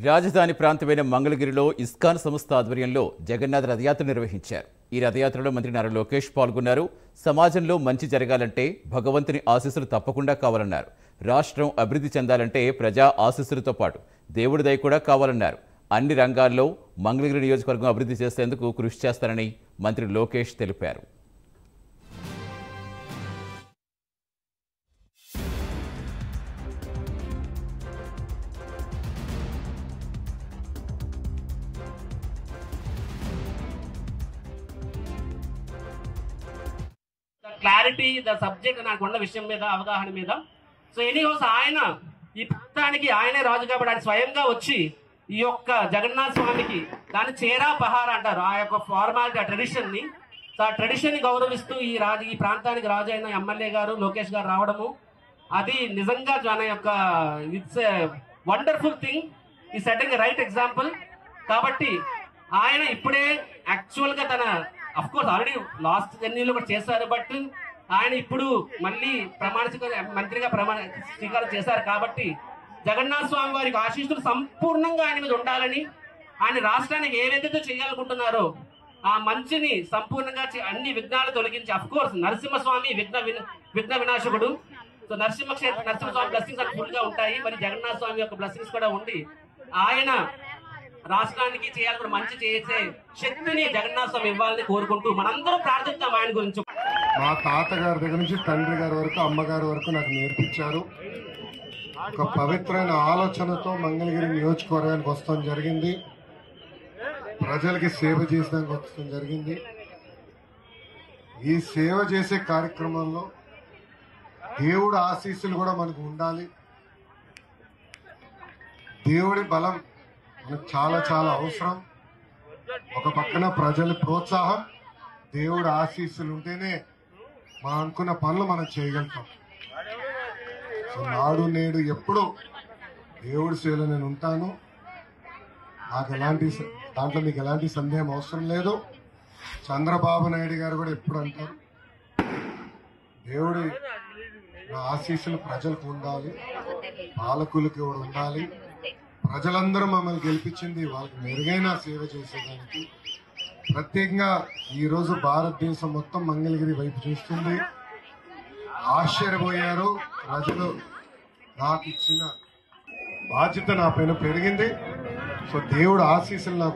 రాజధాని ప్రాంతమైన మంగళగిరిలో ఇస్కాన్ సంస్థ ఆధ్వర్యంలో జగన్నాథ రథయాత్ర నిర్వహించారు. ఈ రథయాత్రలో మంత్రి నారా లోకేష్ పాల్గొన్నారు. సమాజంలో మంచి జరగాలంటే భగవంతుని ఆశీస్సులు తప్పకుండా కావాలన్నారు. రాష్ట్రం అభివృద్ధి చెందాలంటే ప్రజా ఆశీస్సులతో పాటు దేవుడి దయ కూడా కావాలన్నారు. అన్ని రంగాల్లో మంగళగిరి నియోజకవర్గం అభివృద్ధి చేసేందుకు కృషి చేస్తారని మంత్రి లోకేష్ తెలిపారు. క్లారిటీ ద సబ్జెక్ట్ నాకు ఉన్న విషయం మీద అవగాహన మీద. సో ఎనీహౌస్ ఆయన ఈ ప్రాంతానికి ఆయనే రాజు కాబట్టి ఆయన స్వయంగా వచ్చి ఈ యొక్క జగన్నాథ స్వామికి దాన్ని చేరా పహార అంటారు, ఆ యొక్క ఫార్మాలిటీ, ఆ ట్రెడిషన్ ని, ఆ ట్రెడిషన్ ని గౌరవిస్తూ ఈ ప్రాంతానికి రాజు అయిన ఎమ్మెల్యే గారు లోకేష్ గారు రావడము అది నిజంగా మన యొక్క ఇట్స్ వండర్ఫుల్ థింగ్. ఈ సెట్టింగ్ రైట్ ఎగ్జాంపుల్. కాబట్టి ఆయన ఇప్పుడే యాక్చువల్ గా తన అఫ్ కోర్స్ ఆల్రెడీ లాస్ట్ జర్నీలో కూడా చేశారు, బట్ ఆయన ఇప్పుడు మళ్ళీ మంత్రిగా ప్రమాణ స్వీకారం చేశారు. కాబట్టి జగన్నాథ స్వామి వారికి ఆశీస్సులు సంపూర్ణంగా ఆయన మీద ఉండాలని, ఆయన రాష్ట్రానికి ఏదైతే చేయాలనుకుంటున్నారో ఆ మంచిని సంపూర్ణంగా అన్ని విఘ్నాలు తొలగించి, అఫ్ కోర్స్ నరసింహస్వామి విఘ్న వినాశకుడు. సో నరసింహస్వామి బ్లెస్సింగ్స్ అని ఫుల్ గా ఉంటాయి. మరి జగన్నాథ స్వామి యొక్క బ్లెస్సింగ్స్ కూడా ఉండి ఆయన రాష్ట్రానికి చేయాలని మంచి చేసే శక్తిని జగన్నాథ స్వామి ఇవ్వాలని కోరుకుంటూ మనందరం ప్రార్థిస్తాం ఆయన గురించి. మా తాతగారి దగ్గర నుంచి తండ్రి గారి వరకు, అమ్మగారి వరకు నాకు నేర్పించారు. ఒక పవిత్రమైన ఆలోచనతో మంగళగిరి నియోజకవర్గానికి వస్తాం జరిగింది. ప్రజలకి సేవ చేసడానికి వస్తాం జరిగింది. ఈ సేవ చేసే కార్యక్రమంలో దేవుడి ఆశీస్సులు కూడా మనకు ఉండాలి. దేవుడి బలం మనకు చాలా చాలా అవసరం. ఒక పక్కన ప్రజల ప్రోత్సాహం, దేవుడి ఆశీస్సులు ఉంటేనే మనం అనుకున్న పనులు మనం చేయగలుగుతాం. సో నాడు నేడు ఎప్పుడు దేవుడి సేవలో నేను ఉంటాను. దాంట్లో మీకు ఎలాంటి సందేహం అవసరం లేదు. చంద్రబాబు నాయుడు గారు కూడా ఎప్పుడు అంటారు, దేవుడి ఆశీస్సులు ప్రజలకు ఉండాలి, పాలకులకి కూడా ఉండాలి. ప్రజలందరూ మమ్మల్ని గెలిపించింది వాళ్ళకి మెరుగైన సేవ చేసేదానికి. ప్రత్యేకంగా ఈరోజు భారతదేశం మొత్తం మంగళగిరి వైపు చూస్తుంది. ఆశ్చర్యపోయారు ప్రజలు. నాకు ఇచ్చిన బాధ్యత నా పైన పెరిగింది. సో దేవుడు ఆశీస్సులు నాకు